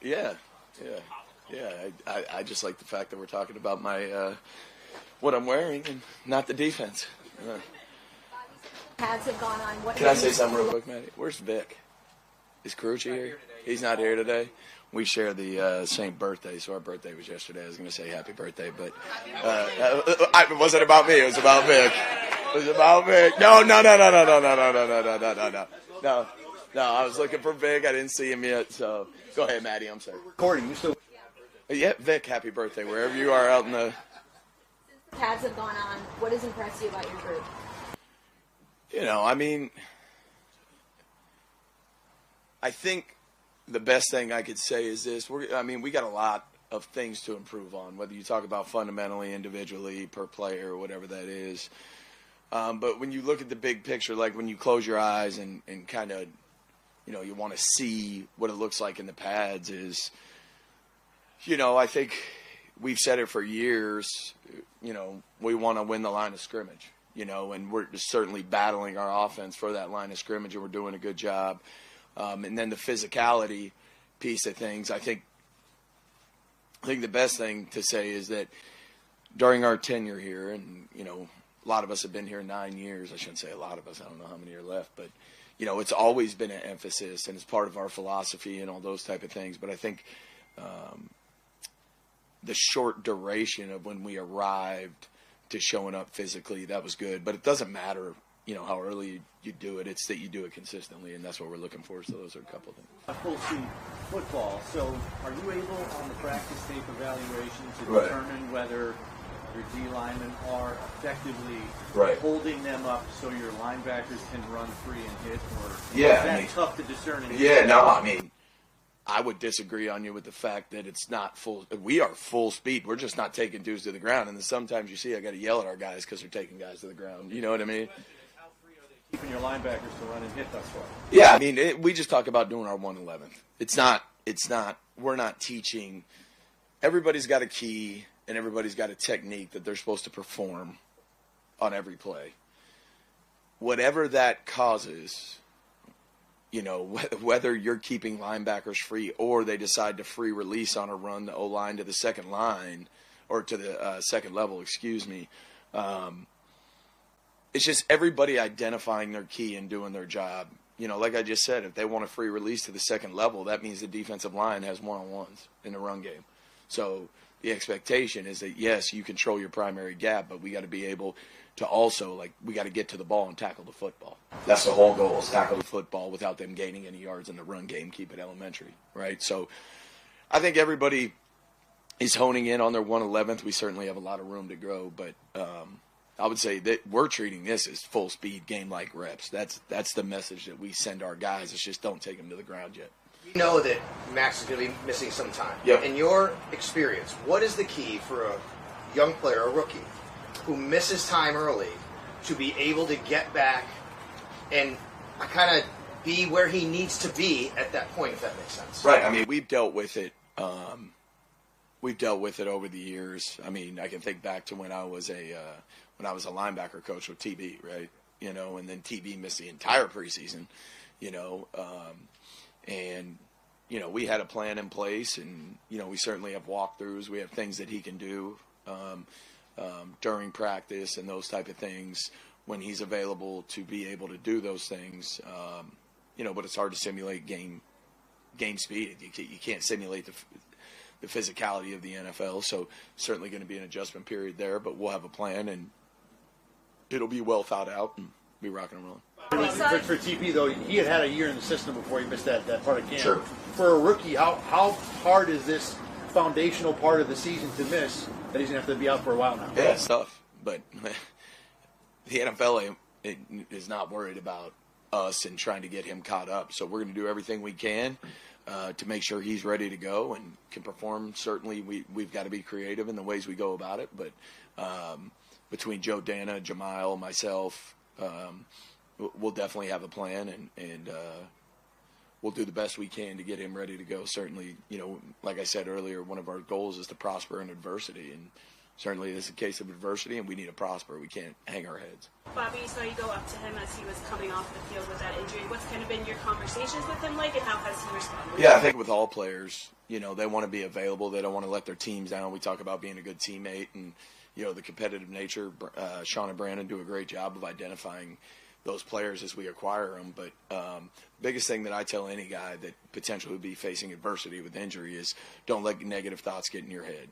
Yeah, yeah, yeah. I just like the fact that we're talking about my what I'm wearing and not the defense. Pads have gone on. What Can I say something real quick, Maddie? Where's Vic? Is Carucci here? He's not here today. We share the same birthday, so our birthday was yesterday. I was going to say happy birthday, but it wasn't about me. It was about Vic. It was about Vic. No. No, I was looking for Vic. I didn't see him yet, so go ahead, Maddie. I'm sorry. Recording. You still? Yeah, Vic, happy birthday, wherever you are out in the... Since the pads have gone on, what has impressed you about your group? You know, I mean, I think the best thing I could say is this. We got a lot of things to improve on, whether you talk about fundamentally, individually, per player, or whatever that is. But when you look at the big picture, like when you close your eyes and kind of, you know, you want to see what it looks like in the pads is, you know, I think we've said it for years, you know, we want to win the line of scrimmage, you know, and we're certainly battling our offense for that line of scrimmage, and we're doing a good job. And then the physicality piece of things, I think the best thing to say is that during our tenure here, and, you know, a lot of us have been here 9 years. I shouldn't say a lot of us. I don't know how many are left. But, you know, it's always been an emphasis, and it's part of our philosophy and all those type of things. But I think the short duration of when we arrived to showing up physically, that was good. But it doesn't matter, you know, how early you do it. It's that you do it consistently, and that's what we're looking for. So those are a couple of things. Full speed football. So are you able on the practice tape evaluation to Right. determine whether your D linemen are effectively Right. holding them up so your linebackers can run free and hit? Or Yeah, is that I mean, tough to discern? Yeah, no, I mean, I would disagree on you with the fact that it's not full. We are full speed. We're just not taking dudes to the ground. And then sometimes you see I got to yell at our guys because they're taking guys to the ground. You know what I mean? How free are they keeping your linebackers to run and hit thus far? Yeah, I mean, we just talk about doing our 111th. It's not, we're not teaching. Everybody's got a key and everybody's got a technique that they're supposed to perform on every play. Whatever that causes, you know, whether you're keeping linebackers free or they decide to free release on a run the O-line to the second line or to the second level, excuse me. It's just everybody identifying their key and doing their job. You know, like I just said, if they want a free release to the second level, that means the defensive line has one-on-ones in the run game. So the expectation is that, yes, you control your primary gap, but we got to be able to also, like, we got to get to the ball and tackle the football. That's the whole goal, is tackle the football without them gaining any yards in the run game, keep it elementary, right? So I think everybody is honing in on their 111th. We certainly have a lot of room to grow, but I would say that we're treating this as full speed game-like reps. That's the message that we send our guys. It's just don't take them to the ground yet. You know that Max is going to be missing some time. Yep. In your experience, what is the key for a young player, a rookie, who misses time early to be able to get back and kind of be where he needs to be at that point, if that makes sense? Right. I mean, we've dealt with it. We've dealt with it over the years. I mean, I can think back to when I was a linebacker coach with TB, right? You know, and then TB missed the entire preseason. You know, and you know, we had a plan in place, and you know, we certainly have walkthroughs. We have things that he can do during practice and those type of things when he's available to be able to do those things. You know, but it's hard to simulate game speed. You can't simulate the physicality of the NFL. So certainly going to be an adjustment period there, but we'll have a plan and it'll be well thought out and be rocking and rolling. For TP, though, he had a year in the system before he missed that part of camp. Sure. For a rookie, how hard is this foundational part of the season to miss that he's going to have to be out for a while now? Yeah, it's tough, but the NFL is not worried about us and trying to get him caught up. So we're going to do everything we can to make sure he's ready to go and can perform. Certainly, we've got to be creative in the ways we go about it, but between Joe, Dana, Jamal, myself, we'll definitely have a plan, and we'll do the best we can to get him ready to go. Certainly, you know, like I said earlier, one of our goals is to prosper in adversity, and certainly this is a case of adversity, and we need to prosper. We can't hang our heads. Bobby, you saw you go up to him as he was coming off the field with that injury. What's kind of been your conversations with him like, and how has he responded? Yeah, I think with all players, they want to be available. They don't want to let their teams down. We talk about being a good teammate and, the competitive nature. Sean and Brandon do a great job of identifying those players as we acquire them. But biggest thing that I tell any guy that potentially would be facing adversity with injury is don't let negative thoughts get in your head.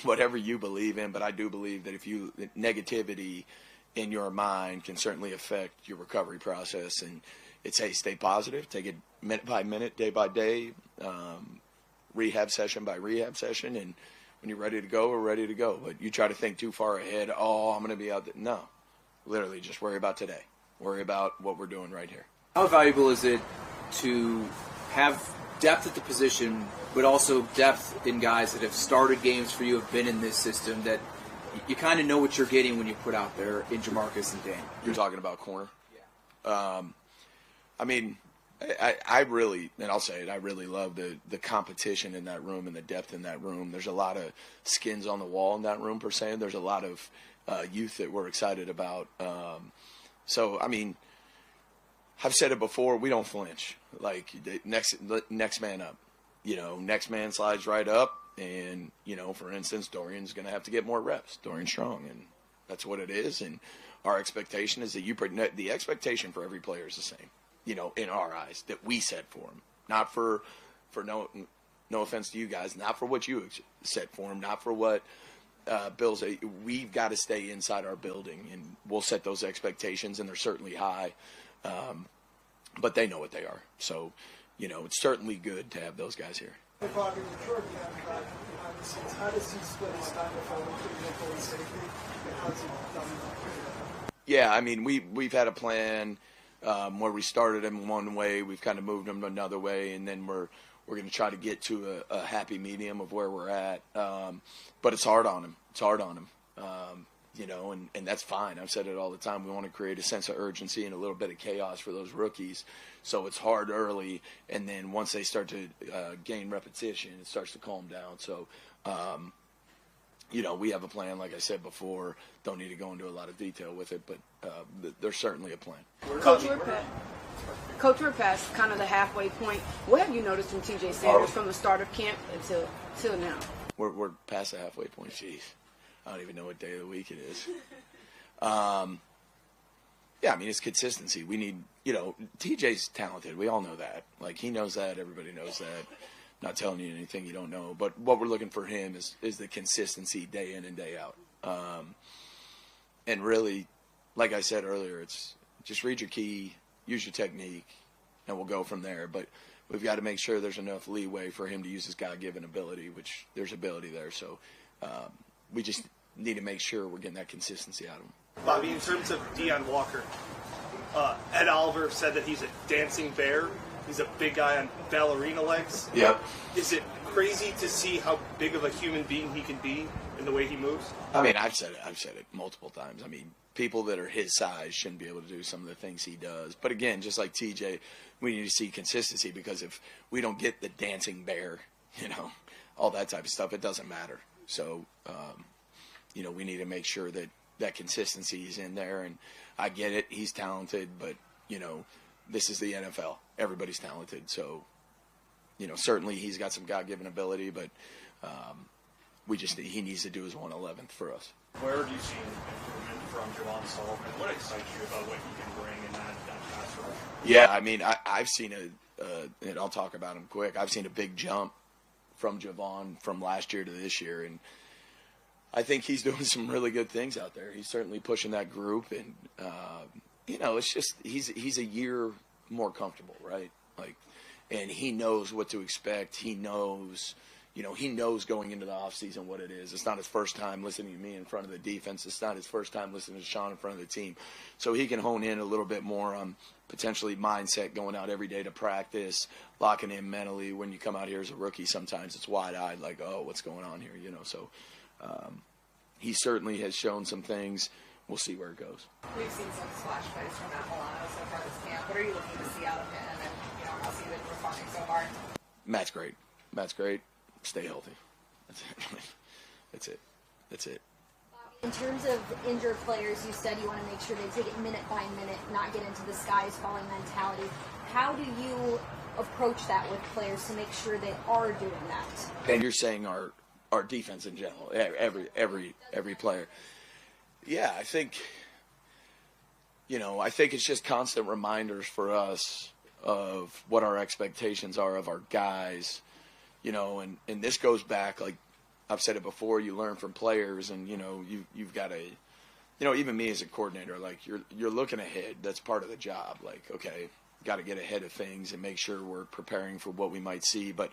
Whatever you believe in, but I do believe that negativity in your mind can certainly affect your recovery process. And it's, hey, stay positive, take it minute by minute, day by day, rehab session by rehab session, and when you're ready to go, we're ready to go. But you try to think too far ahead, I'm going to be out there. No, literally just worry about today. Worry about what we're doing right here. How valuable is it to have depth at the position, but also depth in guys that have started games for you, have been in this system, that you kind of know what you're getting when you put out there in Jamarcus and Dan? You're talking about corner? Yeah. I really, and I'll say it, I really love the competition in that room and the depth in that room. There's a lot of skins on the wall in that room, per se. There's a lot of youth that we're excited about. I've said it before, we don't flinch. Like, next man up. Next man slides right up, and, for instance, Dorian's going to have to get more reps. Dorian's strong, and that's what it is. And our expectation is that the expectation for every player is the same. In our eyes, that we set for them. Not for no offense to you guys, not for what you set for them, not for what Bill's. We've got to stay inside our building, and we'll set those expectations, and they're certainly high. But they know what they are. So, it's certainly good to have those guys here. Hey, Bobby, the Jordan behind the scenes, how does he split his time with nickel and safety? And how's he done that? Yeah, we've had a plan. Where we started him one way, we've kind of moved him another way, and then we're going to try to get to a happy medium of where we're at. But it's hard on him. And that's fine. I've said it all the time. We want to create a sense of urgency and a little bit of chaos for those rookies. So it's hard early, and then once they start to gain repetition, it starts to calm down. So, we have a plan, like I said before. Don't need to go into a lot of detail with it, but there's certainly a plan. Coach, we're past kind of the halfway point. What have you noticed from T.J. Sanders from the start of camp till now? We're past the halfway point. Jeez, I don't even know what day of the week it is. It's consistency. We need, TJ's talented. We all know that. Like, he knows that. Everybody knows that. Not telling you anything you don't know, but what we're looking for him is the consistency day in and day out. And really, like I said earlier, it's just read your key, use your technique, and we'll go from there. But we've got to make sure there's enough leeway for him to use his God-given ability, which there's ability there. So we just need to make sure we're getting that consistency out of him. Bobby, in terms of Deion Walker, Ed Oliver said that he's a dancing bear. He's a big guy on ballerina legs. Yep. Is it crazy to see how big of a human being he can be in the way he moves? I've said it multiple times. People that are his size shouldn't be able to do some of the things he does. But again, just like TJ, we need to see consistency, because if we don't get the dancing bear, all that type of stuff, it doesn't matter. So, we need to make sure that consistency is in there. And I get it. He's talented, but, this is the NFL. Everybody's talented. So, certainly he's got some God-given ability, but he needs to do his 1/11th for us. Where have you seen improvement from Javon Sullivan? What excites you about what he can bring in that pass rush? Yeah, I've seen and I'll talk about him quick. I've seen a big jump from Javon from last year to this year, and I think he's doing some really good things out there. He's certainly pushing that group, and it's just he's a year more comfortable, right? And he knows what to expect. He knows going into the offseason what it is. It's not his first time listening to me in front of the defense. It's not his first time listening to Sean in front of the team. So he can hone in a little bit more on potentially mindset, going out every day to practice, locking in mentally. When you come out here as a rookie, sometimes it's wide-eyed, like, oh, what's going on here? So he certainly has shown some things. We'll see where it goes. We've seen some splash plays from Matt Milano so far this camp. What are you looking to see out of him, and how's he been responding so far? Matt's great. Stay healthy. That's it. That's it. That's it. In terms of injured players, you said you want to make sure they take it minute by minute, not get into the sky is falling mentality. How do you approach that with players to make sure they are doing that? And you're saying our defense in general, every player. Yeah, I think it's just constant reminders for us of what our expectations are of our guys, and this goes back, like I've said it before, you learn from players, and you've got to, even me as a coordinator, like you're looking ahead. That's part of the job. Like, okay, got to get ahead of things and make sure we're preparing for what we might see. But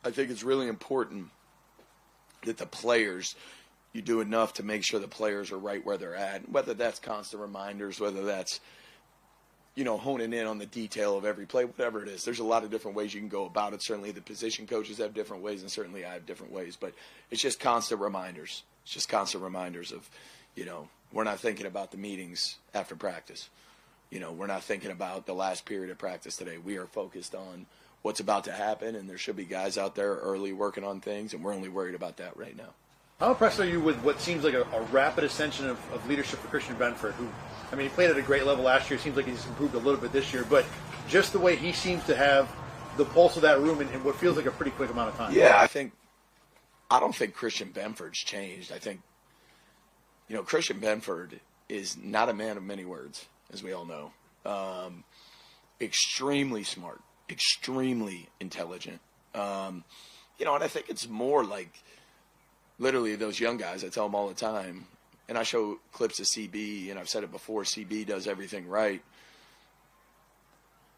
I think it's really important that the players, you do enough to make sure the players are right where they're at, whether that's constant reminders, whether that's honing in on the detail of every play, whatever it is. There's a lot of different ways you can go about it. Certainly the position coaches have different ways, and certainly I have different ways. But it's just constant reminders. It's just constant reminders of, we're not thinking about the meetings after practice. We're not thinking about the last period of practice today. We are focused on what's about to happen, and there should be guys out there early working on things, and we're only worried about that right now. How impressed are you with what seems like a rapid ascension of leadership for Christian Benford, who, he played at a great level last year. Seems like he's improved a little bit this year, but just the way he seems to have the pulse of that room in what feels like a pretty quick amount of time. Yeah, I don't think Christian Benford's changed. I think, Christian Benford is not a man of many words, as we all know. Extremely smart, extremely intelligent. And I think it's more like literally those young guys. I tell them all the time, and I show clips of CB, and I've said it before, CB does everything right,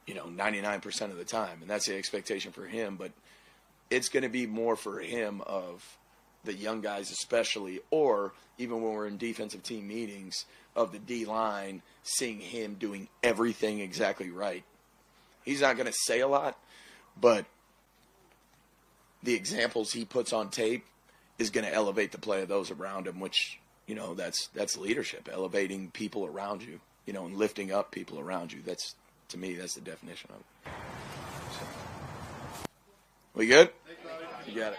99% of the time, and that's the expectation for him. But it's going to be more for him of the young guys especially, or even when we're in defensive team meetings, of the D-line, seeing him doing everything exactly right. He's not going to say a lot, but the examples he puts on tape is going to elevate the play of those around him, which, that's leadership, elevating people around you, and lifting up people around you. That's, to me, that's the definition of it. So. We good? You got it.